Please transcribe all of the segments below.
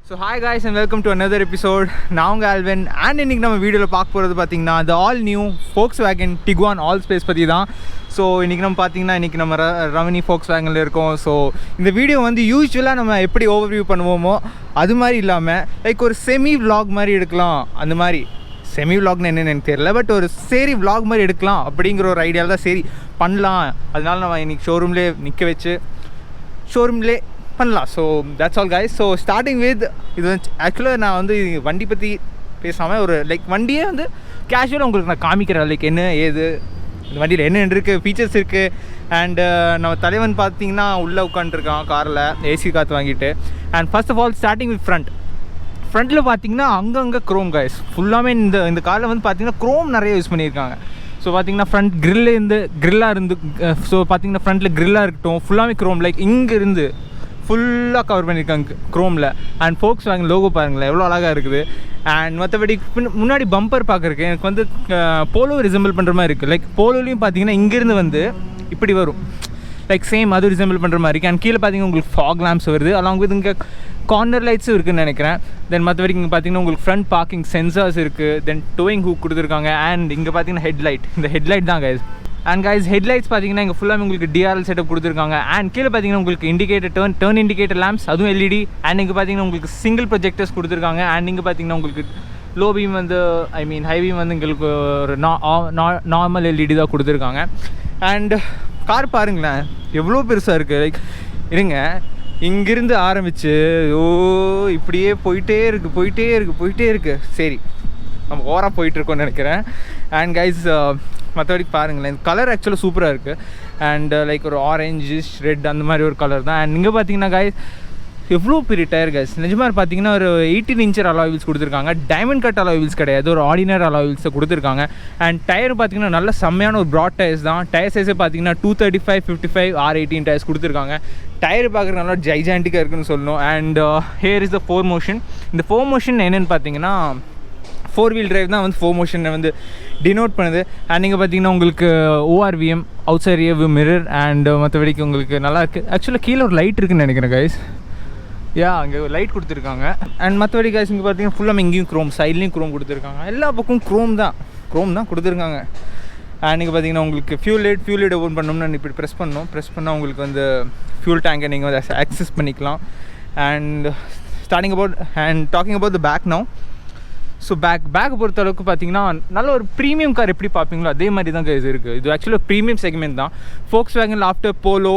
So hi guys and welcome to another episode. நான் உங்கள் Alvin and இன்றைக்கி நம்ம வீடியோவில் பார்க்க போகிறது பார்த்திங்கன்னா the all new Volkswagen Tiguan All Space பற்றி தான். ஸோ இன்றைக்கி நம்ம பார்த்திங்கன்னா இன்றைக்கி நம்ம ரவனி Volkswagenல இருக்கோம். ஸோ இந்த வீடியோ வந்து யூஸ்வலாக நம்ம எப்படி ஓவர்வியூ பண்ணுவோமோ அது மாதிரி இல்லாமல் லைக் ஒரு செமி vlog மாதிரி எடுக்கலாம். அந்த மாதிரி செமி vlogனு என்னென்னு எனக்கு தெரியல, பட் ஒரு சரி vlog மாதிரி எடுக்கலாம் அப்படிங்கிற ஒரு ஐடியாவில் தான் சரி பண்ணலாம். அதனால நம்ம இன்றைக்கி ஷோரூம்லேயே நிற்க வச்சு ஷோரூம்லே பண்ணலாம். So that's all guys. So starting with இது வந்து ஆக்சுவலாக நான் வந்து வண்டி பற்றி பேசாமல் ஒரு லைக் வண்டியே வந்து கேஷுவலாக உங்களுக்கு நான் காமிக்கிறேன். லைக் என்ன ஏது இந்த வண்டியில் என்ன இருக்குது, ஃபீச்சர்ஸ் இருக்குது. அண்டு நம்ம தலைவன் பார்த்தீங்கன்னா உள்ளே உட்காந்துருக்கான் காரில் ஏசி காற்று வாங்கிட்டு. And first of all starting with ஃப்ரண்ட்டில் பார்த்தீங்கன்னா அங்கங்கே க்ரோம் கைஸ் ஃபுல்லாமே இந்த காரில் வந்து பார்த்தீங்கன்னா க்ரோம் நிறைய யூஸ் பண்ணியிருக்காங்க. ஸோ பார்த்தீங்கன்னா ஃப்ரண்ட் கிரில்லாக இருந்து ஸோ பார்த்தீங்கன்னா ஃப்ரண்ட்டில் கிரில்லாக இருக்கட்டும் ஃபுல்லாமே க்ரோம் லைக் இங்கேருந்து ஃபுல்லாக கவர் பண்ணியிருக்காங்க க்ரோமில். அண்ட் Volkswagen லோகோ பாருங்களேன் எவ்வளோ அழகாக இருக்குது. அண்ட் மற்றபடி முன்னாடி பம்பர் பார்க்குறக்கு எனக்கு வந்து போலோ ரிசம்பிள் பண்ணுற மாதிரி இருக்குது. லைக் போலோலையும் பார்த்தீங்கன்னா இங்கேருந்து வந்து இப்படி வரும் லைக் சேம் அது ரிசம்பிள் பண்ணுற மாதிரி இருக்குது. அண்ட் கீழே பார்த்தீங்கன்னா உங்களுக்கு ஃபாக் லேம்ப்ஸ் வருது, அலாங் வித் இங்கே கார்னர் லைட்ஸும் இருக்குதுன்னு நினைக்கிறேன். தென் மற்றபடி இங்கே பார்த்தீங்கன்னா உங்களுக்கு ஃப்ரண்ட் பார்க்கிங் சென்சார்ஸ் இருக்குது. தென் டோயிங் ஹூக் கொடுத்துருக்காங்க. அண்ட் இங்கே பார்த்தீங்கன்னா ஹெட்லைட், இந்த ஹெட்லைட் தான் கைஸ். அண்ட் கைஸ் ஹெட்லைட்ஸ் பார்த்தீங்கன்னா இங்கே ஃபுல்லாக உங்களுக்கு டிஆர்எல் செட்டப் கொடுத்துருக்காங்க. அண்ட் கீழே பார்த்தீங்கன்னா உங்களுக்கு இண்டிகேட்டர் டர்ன் இண்டிகேட்டர் லேம்ப்ஸ் அதுவும் எல்இடி. அண்ட் இங்கே பார்த்தீங்கன்னா உங்களுக்கு சிங்கிள் ப்ரொஜெக்டர்ஸ் கொடுத்துருக்காங்க. அண்ட் இங்கே பார்த்தீங்கன்னா உங்களுக்கு லோ பீம் வந்து ஹை பீம் வந்து உங்களுக்கு ஒரு நார்மல் எல்இடி தான் கொடுத்துருக்காங்க. அண்ட் கார் பாருங்களேன் எவ்வளோ பெருசாக இருக்குது. லைக் இருங்க இங்கிருந்து ஆரம்பித்து இப்படியே போயிட்டே இருக்குது. சரி நம்ம ஓவராக போயிட்டுருக்கோன்னு நினைக்கிறேன். அண்ட் கைஸ் மற்றபடி பாருங்களேன் இந்த கலர் ஆக்சுவலாக சூப்பராக இருக்குது. அண்ட் லைக் ஒரு ஆரஞ்சு ரெட் அந்த மாதிரி ஒரு கலர் தான். அண்ட் இங்கே பார்த்தீங்கன்னா கைஸ் எவ்வளோ பெரிய டயர் கைஸ். நிஜமாக பார்த்தீங்கன்னா ஒரு 18 இன்ச்சர் அலாய் வீல்ஸ் கொடுத்துருக்காங்க. டைமண்ட் கட் அலாய் வீல்ஸ் கிடையாது, ஒரு ஆர்டினரி அலாய் வீல்ஸை கொடுத்துருக்காங்க. அண்ட் டயர் பார்த்தீங்கன்னா நல்ல செம்மையான ஒரு ப்ராட் டயர்ஸ் தான். டயர் சைஸே பார்த்தீங்கன்னா 235, 55, R18 டயர்ஸ் கொடுத்துருக்காங்க. டயர் பார்க்குறது நல்லா ஜைஜாண்டிக்காக இருக்குன்னு சொல்லணும். And here is the 4 motion. இந்த 4 motion என்னென்னு பார்த்தீங்கன்னா 4 wheel drive தான் வந்து 4 motion வந்து டினோட் பண்ணுது. அண்ட் நீங்கள் பார்த்தீங்கன்னா உங்களுக்கு ORVM outside rear view mirror. And மற்றபடிக்கு உங்களுக்கு நல்லா இருக்குது. ஆக்சுவலாக கீழே ஒரு லைட் இருக்குதுன்னு நினைக்கிறேன் கைஸ். அங்கே ஒரு லைட் கொடுத்துருக்காங்க. அண்ட் மற்றபடி கைஸ் இங்கே பார்த்தீங்கன்னா ஃபுல்லாக இங்கேயும் க்ரோம், சைட்லேயும் க்ரோம் கொடுத்துருக்காங்க. எல்லா பக்கமும் க்ரோம் தான் கொடுத்துருக்காங்க. அண்ட் நீங்கள் பார்த்தீங்கன்னா உங்களுக்கு ஃபியூல் லைட் ஓப்பன் பண்ணோம்னா இப்படி ப்ரெஸ் பண்ணால் உங்களுக்கு வந்து ஃபியூல் டேங்கை நீங்கள் வந்து ஆக்சஸ் பண்ணிக்கலாம். And talking about the back now. So back பொறுத்த அளவுக்கு பார்த்தீங்கன்னா நல்ல ஒரு ப்ரீமியம் கார் எப்படி பார்ப்பீங்களோ அதே மாதிரி தான் இது இருக்குது. இது ஆக்சுவலாக ப்ரீமியம் செக்மெண்ட் தான். Volkswagen ஆஃப்டர் போலோ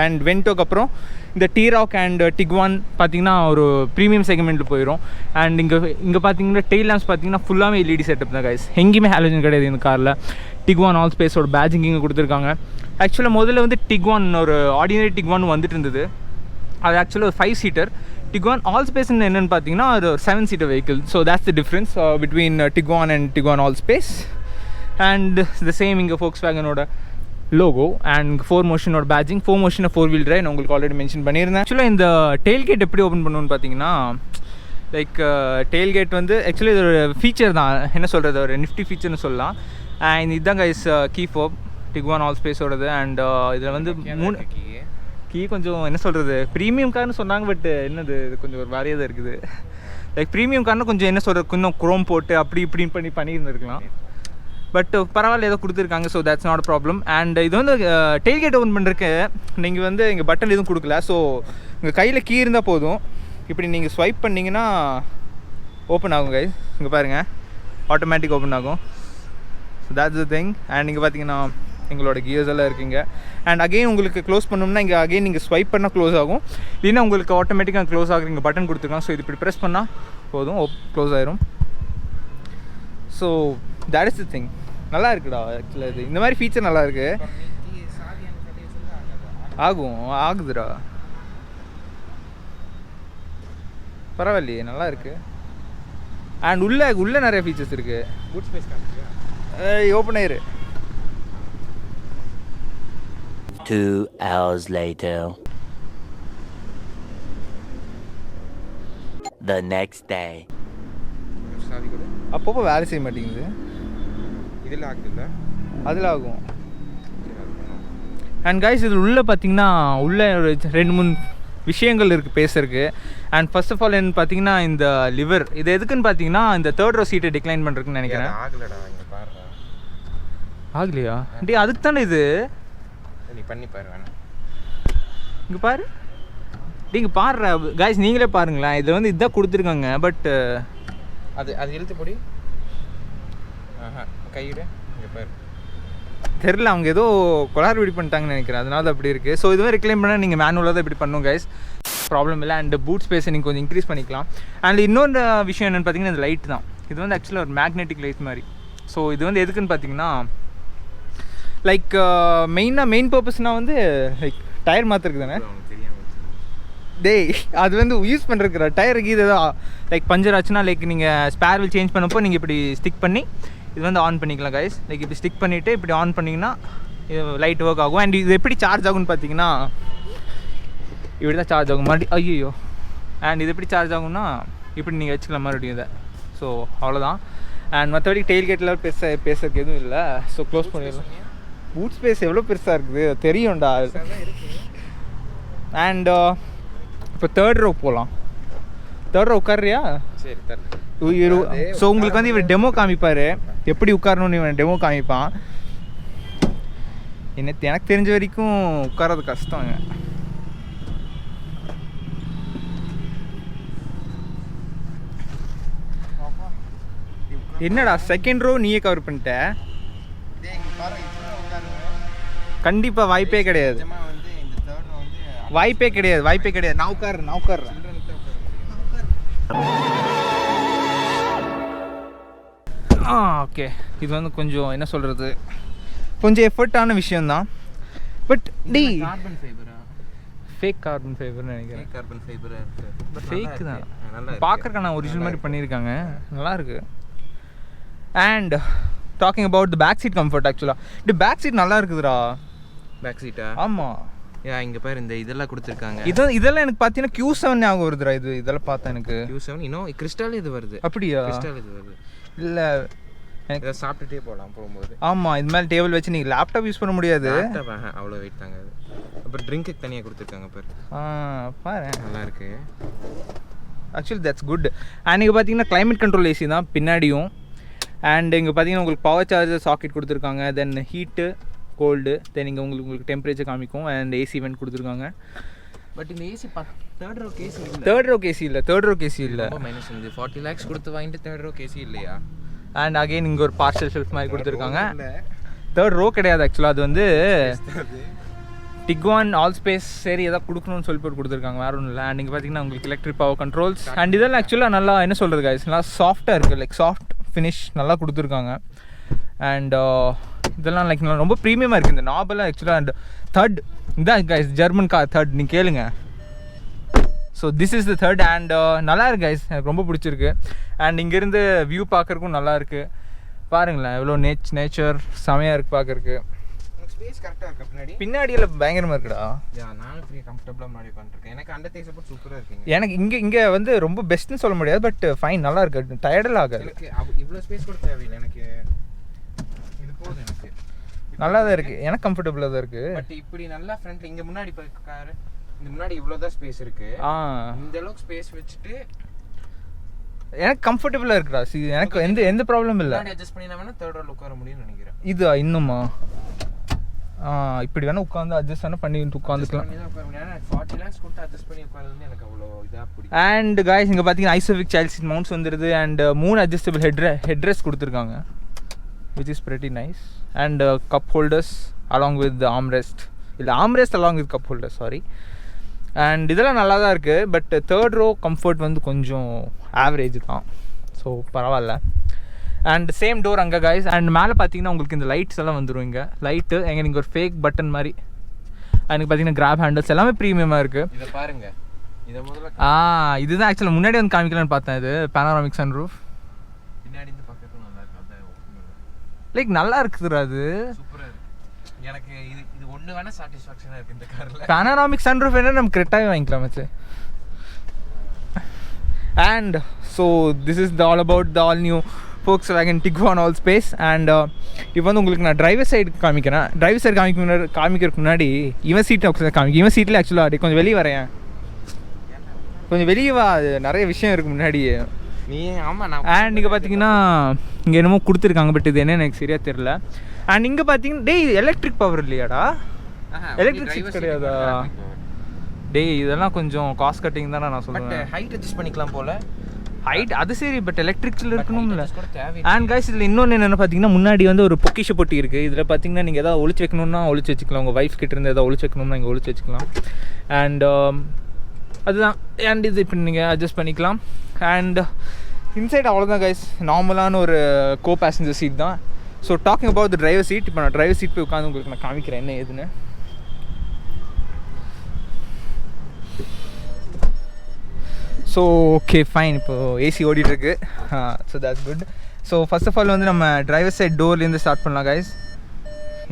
அண்ட் வென்டோக்கு அப்புறம் இந்த T-Roc அண்ட் Tiguan பார்த்தீங்கன்னா ஒரு ப்ரீமியம் செக்மெண்ட்டில் போயிடும். அண்ட் இங்கே பார்த்தீங்கன்னா டெய்ல் லேம்ப்ஸ் பார்த்தீங்கன்னா ஃபுல்லாமே எல்இடி செட்டப் தான் கைஸ். எங்கேயுமே ஹாலோஜன் கிடையாது இந்த காரில். Tiguan ஆல் ஸ்பேஸோட பேட்சிங் இங்கே கொடுத்துருக்காங்க. ஆக்சுவலாக முதல்ல வந்து Tiguan ஒரு ஆர்டினரி Tiguan வந்துட்டு இருந்தது. அது ஆக்சுவலாக ஒரு 5 seater. Tiguan All Space என்னென்னு பார்த்தீங்கன்னா ஒரு 7 seater vehicle. So that's the difference between Tiguan and Tiguan All Space. And the same இங்கே Volkswagenோட logo and 4 motionோட patching. 4 motion 4 wheel drive நான் உங்களுக்கு ஆல்ரெடி மென்ஷன் பண்ணியிருந்தேன். ஆக்சுவலாக இந்த டெயில்கேட் எப்படி ஓப்பன் பண்ணுவோன்னு பார்த்தீங்கன்னா லைக் டெயில்கேட் வந்து ஆக்சுவலி இது ஒரு ஃபீச்சர் தான், என்ன சொல்கிறது, ஒரு நிஃப்டி ஃபீச்சர்னு சொல்லலாம். அண்ட் இதுதான் guys key fob Tiguan All Spaceோடது. அண்ட் இதில் வந்து 3 கீ கொஞ்சம் என்ன சொல்கிறது ப்ரீமியம் கார்னு சொன்னாங்க, பட் என்னது இது கொஞ்சம் ஒரு வாரியாக தான் இருக்குது. லைக் ப்ரீமியம் கார்னு கொஞ்சம் என்ன சொல்கிறது இன்னும் க்ரோம் போட்டு அப்படி இப்படின்னு பண்ணியிருந்துருக்கலாம். பட் பரவாயில்ல ஏதோ கொடுத்துருக்காங்க. So that's not problem. And இது வந்து டெயில்கேட் ஓப்பன் பண்ணுறதுக்கு நீங்கள் வந்து இங்கே பட்டன் எதுவும் கொடுக்கல. ஸோ உங்கள் கையில் கீ இருந்தால் போதும். இப்படி நீங்கள் ஸ்வைப் பண்ணிங்கன்னா ஓப்பன் ஆகும் கைஸ். இங்கே பாருங்கள் ஆட்டோமேட்டிக் ஓப்பன் ஆகும். So that's the thing. And இங்கே பார்த்தீங்கன்னா எங்களோட கியர்ஸ் எல்லாம் இருக்குங்க. அண்ட் அகெயின் உங்களுக்கு க்ளோஸ் பண்ணோம்னா இங்கே அகெயின் நீங்கள் ஸ்வைப் பண்ணால் க்ளோஸ் ஆகும், இல்லைன்னா உங்களுக்கு ஆட்டோமேட்டிக்காக க்ளோஸ் ஆகுறீங்க பட்டன் கொடுத்துருக்காங்க. ஸோ இது இப்படி ப்ரெஸ் பண்ணால் போதும் க்ளோஸ் ஆயிரும். So that is the thing. நல்லா இருக்குடா ஆக்சுவலாக இது இந்த மாதிரி ஃபீச்சர் நல்லா இருக்கு. ஆகுதுடா பரவாயில்லையே நல்லா இருக்குது. அண்ட் உள்ள நிறைய ஃபீச்சர்ஸ் இருக்குது. குட் ஸ்பேஸ் ஓப்பன் ஆயிரு. 2 hours later. The next day. அப்பப்போ வேலை செய்ய மாட்டேங்குது. இதில் ஆகுதுல்ல, அதில் ஆகும். அண்ட் கைஸ் இது உள்ளே பார்த்தீங்கன்னா உள்ளே ஒரு 2-3 விஷயங்கள் இருக்குது பேசுறதுக்கு. அண்ட் ஃபர்ஸ்ட் ஆஃப் ஆல் என்ன பார்த்தீங்கன்னா இந்த லிவர் இது எதுக்குன்னு பார்த்தீங்கன்னா இந்த தேர்ட் ரோ சீட்டை டிக்ளைன் பண்ணுறதுக்குன்னு நினைக்கிறேன். ஆகலையா டே? அதுக்கு தானே இது. நீ பண்ணி பாரு வேணாம். இங்கே பாரு நீங்கள் பாடுற காய்ஸ், நீங்களே பாருங்களேன். இதில் வந்து இதுதான் கொடுத்துருக்காங்க. பட் அது இழுத்து போடி. கையிட இங்கே பாரு. தெரில, அவங்க ஏதோ கொலார் ரெடி பண்ணிட்டாங்கன்னு நினைக்கிறேன், அதனால அப்படி இருக்குது. ஸோ இதுவே ரெக்ளைம் பண்ணால் நீங்கள் மேனுவலாக தான் இப்படி பண்ணும் கைஸ், ப்ராப்ளம் இல்லை. அண்ட் பூட் ஸ்பேஸை நீங்கள் கொஞ்சம் இன்க்ரீஸ் பண்ணிக்கலாம். அண்ட் இன்னொரு விஷயம் என்னென்னு பார்த்தீங்கன்னா இந்த லைட் தான். இது வந்து ஆக்சுவலாக ஒரு மேக்னெட்டிக் லைட் மாதிரி. ஸோ இது வந்து எதுக்குன்னு பார்த்தீங்கன்னா லைக் மெயின் பர்பஸ்னால் வந்து லைக் டயர் மாற்றுறது தானே டேய். அது வந்து யூஸ் பண்ணுறதுக்குற டயருக்கு இது ஏதோ லைக் பஞ்சர் ஆச்சுன்னா லைக் நீங்கள் ஸ்பேர் வீல் சேஞ்ச் பண்ணப்போ நீங்கள் இப்படி ஸ்டிக் பண்ணி இது வந்து ஆன் பண்ணிக்கலாம் கைஸ். லைக் இப்படி ஸ்டிக் பண்ணிவிட்டு இப்படி ஆன் பண்ணிங்கன்னா இது லைட் ஒர்க் ஆகும். அண்ட் இது எப்படி சார்ஜ் ஆகும்னு பார்த்தீங்கன்னா இப்படி தான் சார்ஜ் ஆகும் மறுபடியும். ஐயோ. அண்ட் இது எப்படி சார்ஜ் ஆகும்னா இப்படி நீங்கள் வச்சுக்கலாம் மறுபடியும் இதை. ஸோ அவ்வளோதான். அண்ட் மற்றபடி டெயில் கேட்டில் பேசுறதுக்கு எதுவும் இல்லை. ஸோ க்ளோஸ் பண்ணிடலாம். பூட் ஸ்பேஸ் எவ்வளோ பெருசாக இருக்குது தெரியும்டா. அண்ட் இப்போ தேர்ட் ரோ போகலாம். தேர்ட் ரோ உட்காரியா? சரி தரேன். ஸோ உங்களுக்கு வந்து இவர் டெமோ காமிப்பார், எப்படி உட்காரணும்னு இவன் டெமோ காமிப்பான். எனக்கு தெரிஞ்ச வரைக்கும் உட்காரது கஷ்டங்க. என்னடா செகண்ட் ரோ நீயே கவர் பண்ணிட்ட? கண்டிப்பாக வாய்ப்பே கிடையாது, வாய்ப்பே கிடையாது. நான் உட்கார்றேன். ஓகே, இது வந்து கொஞ்சம் என்ன சொல்கிறது, கொஞ்சம் எஃபர்ட்டான விஷயந்தான். பட் டி கார்பன் ஃபைபரா? ஃபேக் கார்பன் ஃபைபர்னு நினைக்கிறேன். கார்பன் ஃபைபரா இருக்கு. ஃபேக் தான் பார்க்குறக்கு. நான் ஒரிஜினல் மாதிரி பண்ணியிருக்காங்க, நல்லாயிருக்கு. And talking about the back seat comfort, ஆக்சுவலாக இது பேக் சீட் நல்லா இருக்குதுடா. பேக் சீட்டா? ஆமாம். இங்கே பாரு இந்த இதெல்லாம் கொடுத்துருக்காங்க. இதெல்லாம் எனக்கு பார்த்தீங்கன்னா Q7 ஞாபகம் வருதுடா. இதெல்லாம் பார்த்தா எனக்கு Q7 இன்னும் கிறிஸ்டல் இது வருது. அப்படியா? கிறிஸ்டல் இது வருது. இல்லை எனக்கு இதை சாப்பிட்டுட்டே போகலாம் போகும்போது. ஆமாம், இது மேலே டேபிள் வச்சு நீங்கள் லேப்டாப் யூஸ் பண்ண முடியாது. அவ்வளோ வெயிட் தாங்க அது. அப்புறம் ட்ரிங்க்குக்கு தனியாக கொடுத்துருக்காங்க பாரு. பாரு நல்லா இருக்கு. Actually that's good. அண்ட் இங்கே பார்த்தீங்கன்னா கிளைமேட் கண்ட்ரோல் ஏசி தான் பின்னாடியும். அண்ட் இங்கே பார்த்தீங்கன்னா உங்களுக்கு பவர் சார்ஜர் சாக்கெட் கொடுத்துருக்காங்க. தென் ஹீட்டு கோல்டு, தென் இங்கே உங்களுக்கு டெம்பரேச்சர் காமிக்கும். அண்ட் ஏசி வெண்ட் கொடுத்துருக்காங்க. பட் இந்த ஏசி தேர்ட் ரோ கேசி இல்லை. தேர்ட் ரோ கேசி இல்லை. மைனஸ் இந்த 40 lakhs கொடுத்து வாங்கிட்டு தேர்ட் ரோ கேசி இல்லையா? அண்ட் அகைன் இங்கே ஒரு பார்சல் ஷெல்ஃப் மாதிரி கொடுத்துருக்காங்க. தேர்ட் ரோ கிடையாது ஆக்சுவலாக, அது வந்து டிக்வான் ஆல் ஸ்பேஸ் சரி எதாவது கொடுக்கணும்னு சொல்லி போட்டு கொடுத்துருக்காங்க, வேறு ஒன்றும் இல்லை. அண்ட் இங்கே பார்த்தீங்கன்னா உங்களுக்கு எலக்ட்ரிக் பவர் கண்ட்ரோல்ஸ். அண்ட் இதெல்லாம் ஆக்சுவலாக நல்லா என்ன சொல்கிறது கைஸ், நல்லா சாஃப்டாக இருக்குது. லைக் சாஃப்ட் ஃபினிஷ் நல்லா கொடுத்துருக்காங்க. அண்ட் இதெல்லாம் லைக் நல்லா ரொம்ப ப்ரீமியமாக இருக்குது இந்த நாபெல்லாம் ஆக்சுவலாக. அண்ட் தேர்ட் இதான் கைஸ் ஜெர்மன் கார் தேர்ட், நீங்கள் கேளுங்க. So this is the third. And நல்லா இருக்கு கைஸ், எனக்கு ரொம்ப பிடிச்சிருக்கு. அண்ட் இங்கேருந்து வியூ பார்க்குறக்கும் நல்லா இருக்குது. பாருங்களேன் எவ்வளோ நேச்சர் செமையாக இருக்குது பார்க்குறக்கு. ஸ்பேஸ் கரெக்டாக இருக்கு. பின்னாடியில் பயங்கரமாக இருக்குடா. நானும் ஃப்ரீ கம்ஃபர்டபுளாக முன்னாடி உட்காந்துருக்கேன். எனக்கு அந்த தேச சப்போர்ட் சூப்பராக இருக்குங்க. எனக்கு இங்கே வந்து ரொம்ப பெஸ்ட்னு சொல்ல முடியாது, பட் ஃபைன் நல்லா இருக்கு. டயர்டெல்லாம் ஆகாது. எனக்கு இவ்வளோ ஸ்பேஸ் கூட தேவையில்லை. எனக்கு இது போதும். எனக்கு நல்லா தான் இருக்குது, எனக்கு கம்ஃபர்டபுளாக தான் இருக்குது. பட் இப்படி நல்லா ஃப்ரண்ட்ல இங்கே முன்னாடி காரு இந்த முன்னாடி இவ்வளோதான் ஸ்பேஸ் இருக்குது. இந்த அளவுக்கு ஸ்பேஸ் வச்சுட்டு எனக்கு கம்ஃபர்டபுளாக இருக்குடா. எனக்கு எந்த ப்ராப்ளம் இல்லை. அட்ஜஸ்ட் பண்ணி நான் வேணால் தேர்ட் ரோல் உட்கார முடியும்னு நினைக்கிறேன். இது இன்னுமா இப்படி வேணால் உட்காந்து அட்ஜஸ்ட் பண்ண பண்ணி உட்காந்துக்கலாம். 40 lakhs கொடுத்து அட்ஜஸ்ட் பண்ணி உட்காந்து எனக்கு அவ்வளோ இதாக பிடிக்கும். அண்ட் காய்ஸ் இங்கே பார்த்தீங்கன்னா ஐசோவிக் சைல்ட் சீட் மவுண்ட்ஸ் வந்துடுது. அண்ட் 3 அட்ஜஸ்டபிள் ஹெட்ரெஸ்ட் கொடுத்துருக்காங்க, which is pretty nice. And cup holders along with the armrest. இல்லை armrest along with cup holders, sorry. And இதெல்லாம் நல்லா தான் இருக்குது. பட் தேர்ட் ரோ கம்ஃபர்ட் வந்து கொஞ்சம் ஆவரேஜ் தான். ஸோ பரவாயில்ல. அண்ட் சேம் டோர் அங்கே காய்ஸ். அண்ட் மேலே பார்த்தீங்கன்னா உங்களுக்கு இந்த லைட்ஸ் எல்லாம் வந்துடும். இங்கே லைட்டு எங்கே நீங்கள் ஒரு ஃபேக் பட்டன் மாதிரி. எனக்கு பார்த்தீங்கன்னா கிராப் ஹேண்டல்ஸ் எல்லாமே ப்ரீமியமாக இருக்குது. இதை பாருங்க. இதை முதல்ல இதுதான் ஆக்சுவலாக முன்னாடி வந்து காமிக்கலான்னு பார்த்தேன். இது பேனோராமிக் சன் ரூஃப். பின்னாடி இருந்து பார்க்கறதுக்கு நல்லா இருக்கு. லைக் நல்லா இருக்குதுடா, அது சூப்பராக இருக்குது. எனக்கு இது ஒன்று வேணால் சாட்டிஸ்ஃபேக்ஷனாக இருக்குது இந்த காரில். பேனோராமிக் சன் ரூஃப் என்ன நம்ம கிரெட்டாவே வாங்கிக்கலாம் வச்சு. And so this is all about the all new Volkswagen Tiguan All Space. And இப்போ வந்து உங்களுக்கு நான் டிரைவர் சைடு காமிக்கிறேன். டிரைவர் சைடு காமிக்கிறதுக்கு முன்னாடி இவன் சீட்டை காமிக்கும். இவன் சீட்டில் ஆக்சுவலாக கொஞ்சம் வெளியே வரேன். கொஞ்சம் வெளியே வா, அது நிறைய விஷயம் இருக்குது முன்னாடியே. நீ ஆமாம் நான் அண்ட் இங்கே பார்த்தீங்கன்னா இங்கே என்னமோ கொடுத்துருக்காங்க, பட் இது என்ன எனக்கு சரியாக தெரில. அண்ட் இங்கே பார்த்தீங்கன்னா டேய் எலக்ட்ரிக் பவர் இல்லையாடா? எலக்ட்ரிக் சீட் கிடையாதா? டேய் இதெல்லாம் கொஞ்சம் காஸ்ட் கட்டிங் தானே நான் சொல்லுவேன். ஹைட் அட்ஜஸ்ட் பண்ணிக்கலாம் போல. ஹைட் அது சரி, பட் எலக்ட்ரிக்ஸில் இருக்கணும்ல. அண்ட் கைஸ் இதில் இன்னொன்று என்னென்னு பார்த்தீங்கன்னா முன்னாடி வந்து ஒரு பொக்கிஷ பொட்டி இருக்குது. இதில் பார்த்தீங்கன்னா நீங்கள் எதாவது ஒளிச்சு வைக்கணும்னா ஒளிச்சு வச்சுக்கலாம். உங்கள் ஒய்ஃப் கிட்ட இருந்து எதாவது ஒளிச்சு வைக்கணும்னா இங்கே ஒளிச்சு வச்சுக்கலாம். அண்ட் அதுதான். அண்ட் இது இப்போ நீங்கள் அட்ஜஸ்ட் பண்ணிக்கலாம். அண்ட் இன்சைட் அவ்வளோதான் கைஸ், நார்மலான ஒரு கோ பேசஞ்சர் சீட் தான். So talking about the driver seat, இப்போ நான் டிரைவர் சீட் போய் உட்காந்து உங்களுக்கு நான் காமிக்கிறேன் என்ன ஏதுன்னு. ஸோ ஓகே ஃபைன், இப்போது ஏசி ஓடிட்டுருக்கு. So that's good. So first of all வந்து நம்ம டிரைவர் சைட் டோர்லேருந்து ஸ்டார்ட் பண்ணலாம் கைஸ்.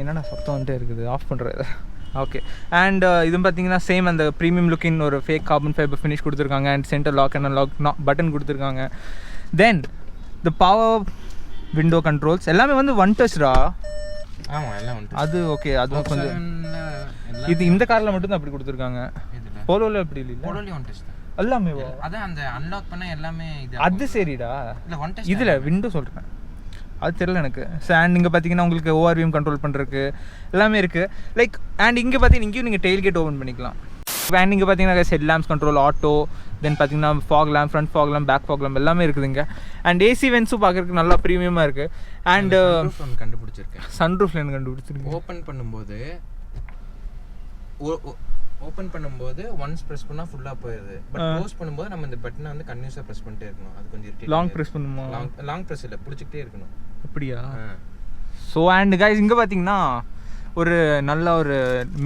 என்னென்ன சத்தம் வந்துட்டே இருக்குது, ஆஃப் பண்ணுறது. ஓகே. அண்ட் இதுவும் பார்த்தீங்கன்னா சேம் அந்த ப்ரீமியம் லுக்கின் ஒரு ஃபேக் கார்பன் ஃபைபர் ஃபினிஷ் கொடுத்துருக்காங்க. And centre lock and lock button கொடுத்துருக்காங்க. Then the power window controls எல்லாமே வந்து ஒன் டச்டா. ஆமாம் எல்லாம் அது ஓகே. அதுவும் கொஞ்சம் இது இந்த காரில் மட்டும் தான் அப்படி கொடுத்துருக்காங்க. போலோவில் அப்படி இல்லை. போலோலி ஒன் டச் எல்லாமே அதான் அந்த அன்லாக் பண்ண எல்லாமே இது. அது சரிடா. இல்லை ஒன் டச் இதில் விண்டோ சொல்கிறேன், அது தெரியல எனக்கு. அண்ட் இங்கே பார்த்தீங்கன்னா உங்களுக்கு ஓஆர்விஎம் கண்ட்ரோல் பண்ணுறதுக்கு எல்லாமே இருக்குது. லைக் அண்ட் இங்கே பார்த்தீங்கன்னா இங்கேயும் நீங்கள் டெயில் கேட் ஓப்பன் பண்ணிக்கலாம். அண்ட் இங்கே பார்த்தீங்கன்னா head lamps control auto, then பார்த்தீங்கன்னா fog lamp, front fog lamp, back fog lamp எல்லாமே இருக்குதுங்க. அண்ட் ஏசி வென்ஸும் பார்க்குறதுக்கு நல்லா ப்ரீமியமாக இருக்குது. அண்ட் கண்டுபிடிச்சிருக்கேன், சன்ரூஃப்ல எனக்கு கண்டுபிடிச்சிருக்கேன். ஓப்பன் பண்ணும்போது ஒன்ஸ் ப்ரெஸ் பண்ணா ஃபுல்லா போயிடுது. பட் க்ளோஸ் பண்ணும்போது நம்ம இந்த பட்டனை வந்து கன்டினியூஸா பிரஸ் பண்ணிட்டே இருக்கணும். அது கொஞ்சம் இரிட்டேட். லாங் பிரஸ் பண்ணுமா? லாங் பிரஸ் இல்ல, புடிச்சிட்டே இருக்கணும். அப்படியா? ஸோ அண்ட் கைஸ் இங்கே பார்த்தீங்கன்னா ஒரு நல்ல ஒரு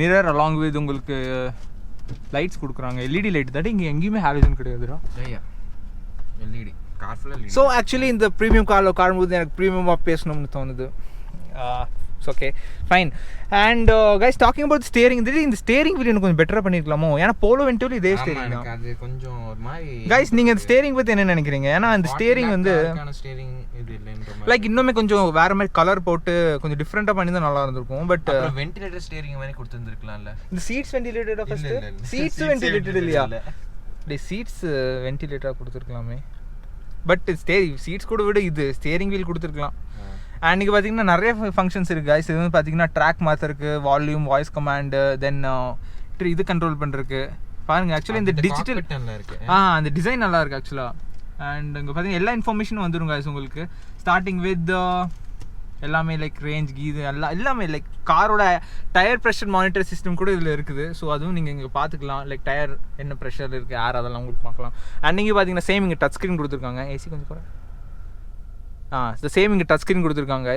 மிரர் அலாங் வித் உங்களுக்கு லைட்ஸ் கொடுக்குறாங்க. எல்இடி லைட் தான். இங்கே எங்கேயுமே ஹாலஜன் கிடையாதுடா. எல்இடி கார் ஃபுல்லாக எல்இடி. ஸோ ஆக்சுவலி இந்த ப்ரீமியம் காரில் காரும்போது எனக்கு ப்ரீமியமாக பேசணும்னு தோணுது. Okay fine. And guys talking about steering, இந்த ஸ்டேரிங் வீல் எனக்கு கொஞ்சம் பெட்டராக பண்ணியிருக்கலாமோ? ஏன்னா போலோ வென்டூவில் இதே ஸ்டேரிங் தான். அது கொஞ்சம் ஒரு மாதிரி. கைஸ் நீங்கள் இந்த ஸ்டேரிங் பற்றி என்ன நினைக்கிறீங்க? ஏன்னா இந்த ஸ்டேரிங் வந்து ஸ்டேரிங் இது இல்லைன்ற லைக் இன்னுமே கொஞ்சம் வேற மாதிரி கலர் போட்டு கொஞ்சம் டிஃப்ரெண்ட்டாக பண்ணி தான் நல்லா இருந்திருக்கும். பட் வென்டிலேட்டர் ஸ்டேரிங் மாதிரி கொடுத்துருந்துருக்கலாம்ல. இந்த சீட்ஸ் வென்டிலேட்டடாக ஃபர்ஸ்ட்? சீட்ஸ் வென்டிலேட்டட் இல்லையா? டே சீட்ஸ் வென்டிலேட்டராக கொடுத்துருக்கலாமே. பட் சீட்ஸ் கூட விட இது ஸ்டேரிங் வீல் கொடுத்துருக்கலாம். அண்ட் இங்கே பார்த்தீங்கன்னா நிறைய ஃபங்க்ஷன்ஸ் இருக்குது கைஸ். இது வந்து பார்த்தீங்கன்னா ட்ராக் மாற்றுறதுக்கு, வால்யூம், வாய்ஸ் கமாண்டு, தென் இது கண்ட்ரோல் பண்ணுறதுக்கு பாருங்கள். ஆக்சுவலி இந்த டிஜிட்டல் அந்த டிசைன் நல்லா இருக்குது ஆக்சுவலாக. அண்ட் இங்கே பார்த்தீங்கன்னா எல்லா இன்ஃபர்மேஷனும் வந்துடும் கைஸ் உங்களுக்கு. ஸ்டார்டிங் வித் எல்லாமே லைக் ரேஞ்ச் கீது எல்லாமே லைக் காரோட டயர் ப்ரெஷர் மானிட்டர் சிஸ்டம் கூட இதில் இருக்குது. ஸோ அதுவும் நீங்கள் இங்கே பார்த்துக்கலாம். லைக் டயர் என்ன ப்ரெஷர் இருக்குது, ஏர், அதெல்லாம் உங்களுக்கு பார்க்கலாம். அண்ட் நீங்கள் பார்த்தீங்கன்னா சேம் இங்கே டச் ஸ்க்ரீன் கொடுத்துருக்காங்க. ஏசி கொஞ்சம் கூட இந்த சேம் இங்கே டச் ஸ்க்ரீன் கொடுத்துருக்காங்க.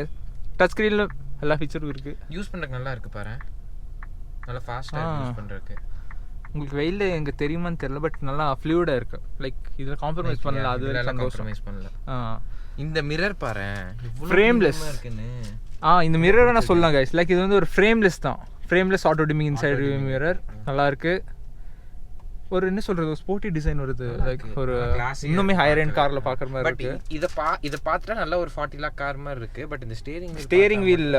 டச் ஸ்க்ரீனில் எல்லா ஃபீச்சரும் இருக்குது. யூஸ் பண்ணுறதுக்கு நல்லா இருக்குது பாரு, நல்லா ஃபாஸ்ட்டாக யூஸ் பண்ணுறதுக்கு. உங்களுக்கு வெயிலில் எங்கே தெரியுமான்னு தெரியல, பட் நல்லா ஃப்ளூயிடாக இருக்குது. லைக் இதில் காம்ப்ரமைஸ் பண்ணல, அது காம்ப்ரமைஸ் பண்ணல. இந்த மிரர் பாரு ஃப்ரேம்லெஸ் இருக்குன்னு. இந்த மிரரை நான் சொல்லலாம் கைஸ். லைக் இது வந்து ஒரு ஃப்ரேம்லெஸ் தான். Frameless auto dimming inside mirror நல்லா இருக்குது. ஒரு என்ன சொல்றது, ஒரு ஸ்போர்ட்டி டிசைன் வருது. லைக் ஒரு இன்னுமே ஹையர் எண்ட் கார்ல பாக்குற மாதிரி இருக்கு. இத பார்த்தா நல்ல ஒரு 40 lakh கார் மாதிரி இருக்கு. பட் இந்த steering wheel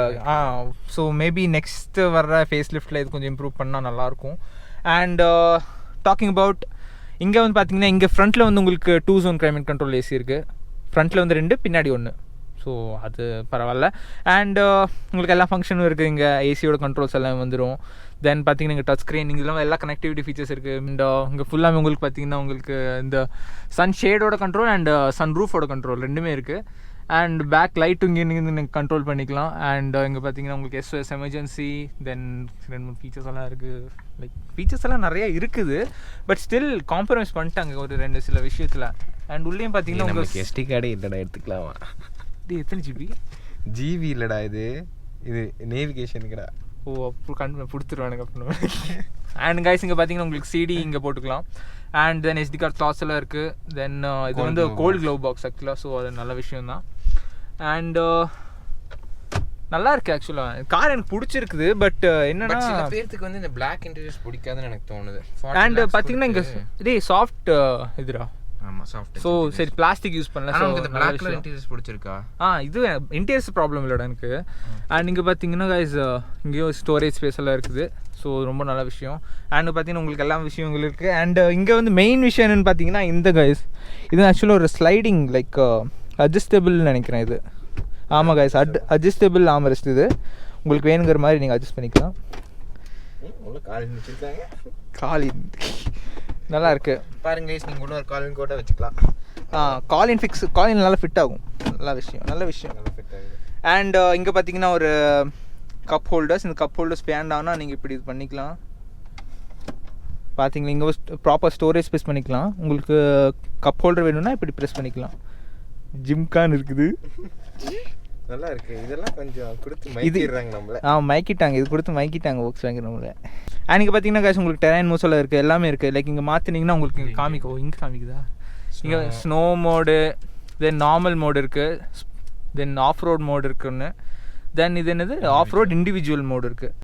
so maybe next வர்ற ஃபேஸ் லிஃப்ட்ல இது கொஞ்சம் இம்ப்ரூவ் பண்ணா நல்லா இருக்கும். அண்ட் டாக்கிங் அபவுட் இங்கே வந்து பார்த்தீங்கன்னா இங்கே ஃப்ரண்ட்டில் வந்து உங்களுக்கு 2 zone climate control ஏசி இருக்குது. ஃப்ரண்ட்டில் வந்து 2, பின்னாடி 1. ஸோ அது பரவாயில்ல. அண்ட் உங்களுக்கு எல்லா ஃபங்க்ஷனும் இருக்குது. இங்கே ஏசியோட கண்ட்ரோல்ஸ் எல்லாம் வந்துடும். தென் பார்த்தீங்கன்னா இங்கே டச் ஸ்க்ரீன், இங்கே எல்லா கனெக்டிவிட்டி ஃபீச்சர்ஸ் இருக்குது. அண்ட் இங்கே ஃபுல்லாமே உங்களுக்கு பார்த்தீங்கன்னா உங்களுக்கு இந்த சன் ஷேடோட கண்ட்ரோல் அண்ட் சன் ரூஃபோட கண்ட்ரோல் ரெண்டுமே இருக்குது. அண்ட் பேக் லைட்டும் இங்கே நீங்கள் கண்ட்ரோல் பண்ணிக்கலாம். அண்ட் இங்கே பார்த்தீங்கன்னா உங்களுக்கு SOS எமர்ஜென்சி, தென் 2-3 ஃபீச்சர்ஸ் எல்லாம் இருக்குது. லைக் ஃபீச்சர்ஸ் எல்லாம் நிறைய இருக்குது. பட் ஸ்டில் காம்ப்ரமைஸ் பண்ணிட்டாங்க ஒரு 2 சில விஷயத்தில். அண்ட் உள்ளேயும் பார்த்தீங்கன்னா உங்களுக்கு SD கார்டே இல்லைடா, எடுத்துக்கலாமா? எத்தனை ஜிபி இல்லைடா, இது நேவிகேஷனுக்குடா. ஓ அப்போ கொடுத்துருவானுங்க அப்புறம். அண்ட் கைஸ் இங்கே பார்த்தீங்கன்னா உங்களுக்கு CD இங்கே போட்டுக்கலாம். And then SD card slots எல்லாம் இருக்குது. தென் இது வந்து கோல்டு க்ளோவ் பாக்ஸ் ஆக்சுவலாக. ஸோ அது நல்ல விஷயம் தான். அண்ட் நல்லா இருக்குது ஆக்சுவலாக. கார் எனக்கு பிடிச்சிருக்குது. பட் என்னன்னா சில பேருக்கு வந்து இந்த பிளாக் இன்டீரியர்ஸ் பிடிக்காதுன்னு எனக்கு தோணுது. அண்ட் பார்த்தீங்கன்னா இங்கே சாஃப்ட் இதுடா ஆமா சாஃப்ட். ஸோ சரி பிளாஸ்டிக் யூஸ் பண்ணல. ஸோ இந்த பிளாக் கலர் இன்டீரியர்ஸ் பிடிச்சிருக்கா? இது இன்டீரியர்ஸ் ப்ராப்ளம் இல்லைடா எனக்கு. அண்ட் இங்கே பார்த்தீங்கன்னா கைஸ் இங்கேயும் ஸ்டோரேஜ் ஸ்பேஸ் எல்லாம் இருக்குது. ஸோ ரொம்ப நல்ல விஷயம். அண்ட் பார்த்தீங்கன்னா உங்களுக்கு எல்லா விஷயங்கள் இருக்குது. அண்ட் இங்கே வந்து மெயின் விஷயம் என்னென்னு பார்த்தீங்கன்னா இந்த கைஸ் இது ஆக்சுவலாக ஒரு ஸ்லைடிங் லைக் அட்ஜஸ்டபிள்னு நினைக்கிறேன் இது. ஆமாம் கைஸ் அட்ஜஸ்டபிள் ஆர்ம்ரெஸ்ட் இது. உங்களுக்கு வேணுங்கிற மாதிரி நீங்கள் அட்ஜஸ்ட் பண்ணிக்கலாம். காலின் நல்லா இருக்கு பாருங்க கைஸ். நீங்கள் கூட ஒரு காலின் கூட வச்சுக்கலாம். காலின் நல்லா ஃபிட் ஆகும். நல்ல விஷயம் நல்லா ஃபிட் ஆகுது. அண்ட் இங்கே பார்த்தீங்கன்னா ஒரு கப் ஹோல்டர்ஸ். இந்த கப் ஹோல்டர்ஸ் வேண்டாம்னா நீங்கள் இப்படி இது பண்ணிக்கலாம். பார்த்தீங்களா இங்கே ப்ராப்பர் ஸ்டோரேஜ் ஸ்பேஸ் பண்ணிக்கலாம். உங்களுக்கு கப் ஹோல்டர் வேணும்னா இப்படி ப்ரெஸ் பண்ணிக்கலாம். ஜிம்கான் இருக்குது. நல்லா இருக்கு. இதெல்லாம் கொஞ்சம் கொடுத்து மைக்கிடுறாங்க நம்மள. மைக்கிட்டாங்க. இது கொடுத்து மைக்கிட்டாங்க Volkswagen நம்மள. அண்ட் இங்கே பார்த்தீங்கன்னா guys உங்களுக்கு டெரைன் மோட்ஸ்லாம் இருக்குது. எல்லாமே இருக்குது. லைக் இங்கே மாற்றினீங்கன்னா உங்களுக்கு இங்கே காமிக்கும். இங்கே காமிக்குதா? இங்கே ஸ்னோ மோடு, தென் நார்மல் மோடு இருக்குது, தென் ஆஃப் ரோட் மோடு இருக்குன்னு, தென் இது என்னது ஆஃப் ரோட் இண்டிவிஜுவல் மோடு இருக்குது.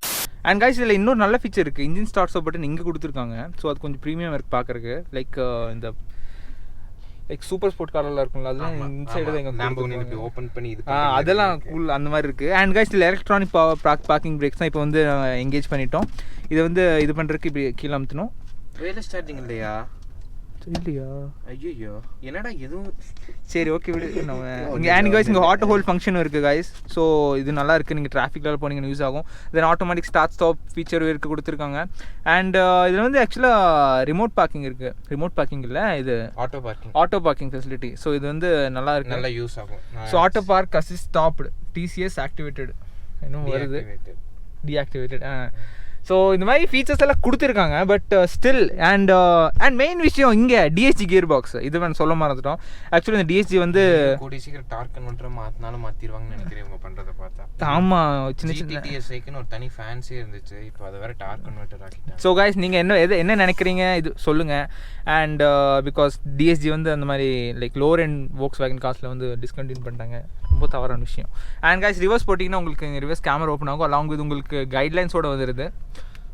அண்ட் கைஸ் இதில் இன்னொரு நல்ல ஃபீச்சர் இருக்குது. இன்ஜின் ஸ்டார்ட்ஸோ பட்டன் இங்கே கொடுத்துருக்காங்க. ஸோ அது கொஞ்சம் ப்ரீமியம் இருக்குது பார்க்குறக்கு. லைக் இந்த லைக் சூப்பர் ஸ்போர்ட் காரெல்லாம் இருக்கும்ல அதெல்லாம் இன்சைடு தான் எங்கே ஓப்பன் பண்ணி இது அதெல்லாம் கூல் அந்த மாதிரி இருக்குது. அண்ட் கைஸ் இதில் எலக்ட்ரானிக் பார்க்கிங் பிரேக்ஸ் தான் இப்போ வந்து எங்கேஜ் பண்ணிட்டோம். இதை வந்து இது பண்ணுறதுக்கு இப்படி கீழே அமுத்தணும். வேலை ஸ்டார்டிங் இல்லையா? இல்லையா? ஐயோ என்னடா எதுவும். சரி ஓகே விடு. நம்ம இங்கே அண்ட் கைஸ் இங்கே ஆட்டோ ஹோல்ட் ஃபங்க்ஷன் இருக்குது கைஸ். ஸோ இது நல்லா இருக்குது. நீங்கள் டிராஃபிக்கில் போனீங்கன்னா யூஸ் ஆகும். தென் ஆட்டோமேட்டிக் ஸ்டார்ட் ஸ்டாப் ஃபீச்சர் இருக்குது கொடுத்துருக்காங்க. அண்ட் இதில் வந்து ஆக்சுவலாக ரிமோட் பார்க்கிங் இருக்குது. ரிமோட் பார்க்கிங் இல்லை இது ஆட்டோ பார்க்கிங் ஃபெசிலிட்டி. ஸோ இது வந்து நல்லா இருக்குது. நல்லா யூஸ் ஆகும். So auto park assist stopped TCS activated இன்னும் வருது டீஆக்டிவேட்டட். ஸோ இந்த மாதிரி ஃபீச்சர்ஸ் எல்லாம் கொடுத்துருக்காங்க. பட் ஸ்டில் அண்ட் மெயின் விஷயம் இங்கே டிஎஸ்ஜி கியர் பாக்ஸ் இது வேணும் சொல்ல மறந்துட்டோம். ஆக்சுவலி இந்த டிஎஸ்ஜி வந்து கூடிய சீக்கிரம் டார்க் கன்வெர்ட்டர் மாற்றினாலும் மாற்றிடுவாங்கன்னு நினைக்கிறேன் இவங்க பண்ணுறதை பார்த்தா. ஆமாம் சின்ன சின்ன டிஎஸ்ஐக்குன்னு ஒரு தனி ஃபேன்ஸே இருந்துச்சு. இப்போ அதை வேறு டார்க் கன்வெர்ட்டர் ஆக்கிட்டாங்க. ஸோ கைஸ் நீங்கள் என்ன நினைக்கிறீங்க இது சொல்லுங்கள். அண்ட் பிகாஸ் டிஎஸ்ஜி வந்து அந்த மாதிரி லைக் லோவர் அண்ட் Volkswagen காஸ்ட்டில் வந்து டிஸ்கண்டினியூ பண்ணிட்டாங்க. ரொம்ப தவறான விஷயம். அண்ட் கைஸ் ரிவர்ஸ் போட்டிங்கன்னா உங்களுக்கு ரிவர்ஸ் கேமரா ஓப்பன் ஆகும். அலாங் வித் உங்களுக்கு கைட்லைன்ஸோட வந்துடுது.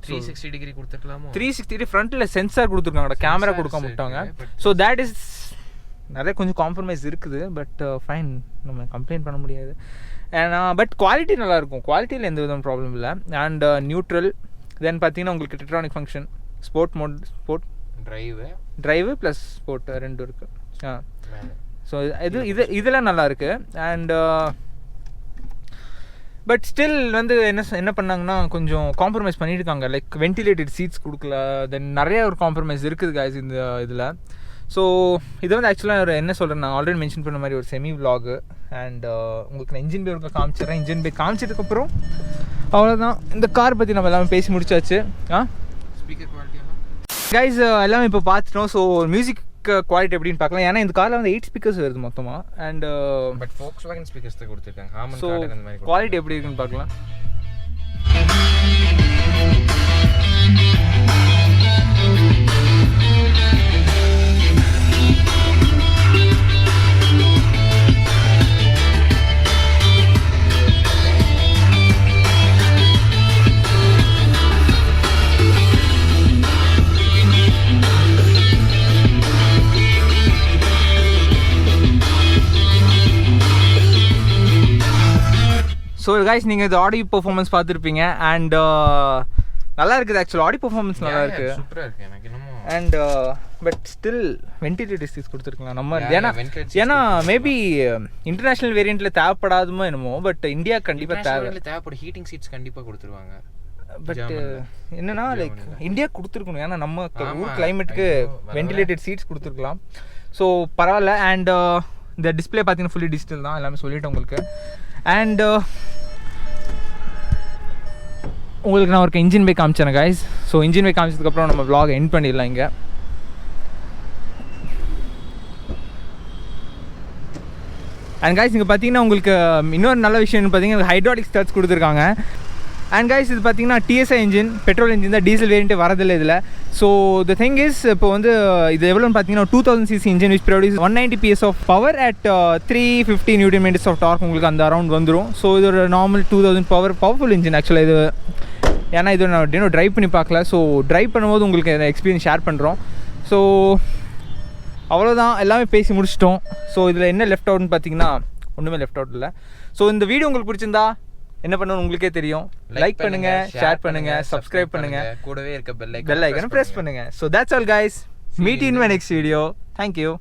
360 டிகிரி கொடுத்துருக்கலாமோ? 360 டிகிரி ஃப்ரண்ட்டில் சென்சார் கொடுத்துருக்காங்க. கேமரா கொடுக்க மாட்டாங்க. ஸோ தேட் இஸ் நிறைய கொஞ்சம் காம்ப்ரமைஸ் இருக்குது. பட் ஃபைன் நம்ம கம்ப்ளைண்ட் பண்ண முடியாது. ஏன்னா பட் குவாலிட்டி நல்லாயிருக்கும். குவாலிட்டியில் எந்த விதமான ப்ராப்ளம் இல்லை. அண்ட் நியூட்ரல் தென் பார்த்தீங்கன்னா உங்களுக்கு tiptronic function sport mode drive plus sport ரெண்டும் இருக்குது. ஸோ இதெல்லாம் நல்லா இருக்குது. அண்ட் பட் ஸ்டில் வந்து என்ன பண்ணாங்கன்னா கொஞ்சம் காம்ப்ரமைஸ் பண்ணியிருக்காங்க. லைக் வென்டிலேட்டட் சீட்ஸ் கொடுக்கல. தென் நிறைய ஒரு காம்ப்ரமைஸ் இருக்குது guys இந்த இதில். ஸோ இதை வந்து ஆக்சுவலாக என்ன சொல்கிறேன் நான் ஆல்ரெடி மென்ஷன் பண்ண மாதிரி ஒரு செமி விலாகு. அண்ட் உங்களுக்கு நான் இன்ஜின் பே ஒருக்க காமிச்சிடுறேன். இன்ஜின் பே காமிச்சதுக்கப்புறம் அவ்வளோதான். இந்த கார் பற்றி நம்ம எல்லாமே பேசி முடிச்சாச்சு. ஸ்பீக்கர் குவாலிட்டியெல்லாம் கைஸ் எல்லாமே இப்போ பார்த்துட்டோம். ஸோ மியூசிக் குவாலிட்டி எப்படின்னு பார்க்கலாம். ஏன்னா இந்த காரில் வந்து 8 ஸ்பீக்கர்ஸ் வருது மொத்தமாக. அண்ட் பட் Volkswagen ஸ்பீக்கர்ஸ் தான் கொடுத்துருக்காங்க. ஹார்மன் ஸோ கார்டன் அந்த மாதிரி குவாலிட்டி எப்படி இருக்குன்னு பார்க்கலாம். ஸோ கைஸ் நீங்கள் இது ஆடியோ பெர்ஃபார்மன்ஸ் பார்த்துருப்பீங்க. அண்ட் நல்லா இருக்குது. ஆக்சுவலாக ஆடியோ பெர்ஃபார்மன்ஸ் நல்லா இருக்குது. சூப்பராக இருக்குது எனக்கு என்னமோ. And but still ventilator seeds கொடுத்துருக்கலாம் நம்ம. ஏன்னா மேபி இன்டர்நேஷ்னல் வேரியண்ட்டில் தேவைப்படாதுமோ என்னமோ. பட் இந்தியா கண்டிப்பாக தேவைப்படும். ஹீட்டிங் சீட்ஸ் கண்டிப்பாக கொடுத்துருவாங்க. பட் என்னன்னா லைக் இந்தியா கொடுத்துருக்கணும். ஏன்னா நம்ம ஊர் கிளைமேட்டுக்கு வென்டிலேட்டட் சீட்ஸ் கொடுத்துருக்கலாம். ஸோ பரவாயில்ல. அண்ட் இந்த டிஸ்பிளே பார்த்தீங்கன்னா ஃபுல்லி டிஜிட்டல் தான். எல்லாமே சொல்லிவிட்டேன் உங்களுக்கு. அண்ட் உங்களுக்கு நான் ஒரு இன்ஜின் பே காமிச்சேன் கைஸ். ஸோ இன்ஜின் பே காமிச்சதுக்கப்புறம் நம்ம vlog எண்ட் பண்ணிடலாம் இங்கே. அண்ட் கைஸ் இங்கே பார்த்தீங்கன்னா உங்களுக்கு இன்னொரு நல்ல விஷயம் பார்த்தீங்கன்னா ஹைட்ராலிக் ஸ்டார்ட்ஸ் கொடுத்துருக்காங்க. அண்ட் கைஸ் இது பார்த்தீங்கன்னா டிஎஸ்ஐ இன்ஜின் பெட்ரோல் இன்ஜின் தான். டீசல் வேரியண்ட்டு வரதில்லை இதில். ஸோ த திங் இஸ் இப்போ வந்து இது எவ்வளோன்னு பார்த்தீங்கன்னா 2000cc engine which produce 190 PS of power at 350 Nm of torque உங்களுக்கு அந்த அரௌண்ட் வந்துடும். ஸோ இது ஒரு நார்மல் 2000 பவர்ஃபுல் இன்ஜின் ஆக்சுவலாக இது. ஏன்னா இது நான் இன்னும் ட்ரைவ் பண்ணி பார்க்கல. ஸோ ட்ரைவ் பண்ணும்போது உங்களுக்கு எக்ஸ்பீரியன்ஸ் ஷேர் பண்ணுறோம். ஸோ அவ்வளோதான், எல்லாமே பேசி முடிச்சிட்டோம். ஸோ இதில் என்ன லெஃப்ட் அவுட்னு பார்த்தீங்கன்னா ஒன்றுமே லெஃப்ட் அவுட் இல்லை. ஸோ இந்த வீடியோ உங்களுக்கு பிடிச்சிருந்தா என்ன பண்ணணும் உங்களுக்கே தெரியும். லைக் பண்ணுங்க, ஷேர் பண்ணுங்க, சப்ஸ்கிரைப் பண்ணுங்க, கூடவே இருக்க பெல் ஐக்கனை ப்ரெஸ் பண்ணுங்க. So that's all guys, meet in my next video. Thank you.